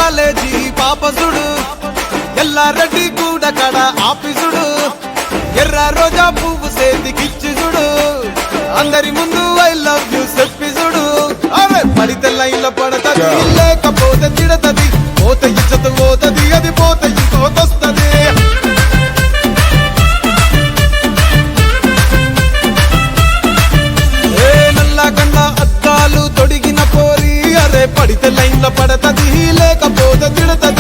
college పాపసుడు Yellareddy కూడా కడ ఆఫీసుడు ఎర్ర రోజా పువ్వు సేతికిచ్చి చూడు అందరి ముందు ఐ లవ్ యూ చెప్పి చూడు అవే పడితే లైన్లో పడతది లేకపోతే తిడతది పోత ఇచ్చత పోతది అది పోత ఇంకోతొస్తది ఏ నల్లగండ్ల అద్దాలు తొడిగిన పోరి అరే పడితే లైన్లో పడతది లేకపోతే తిడతది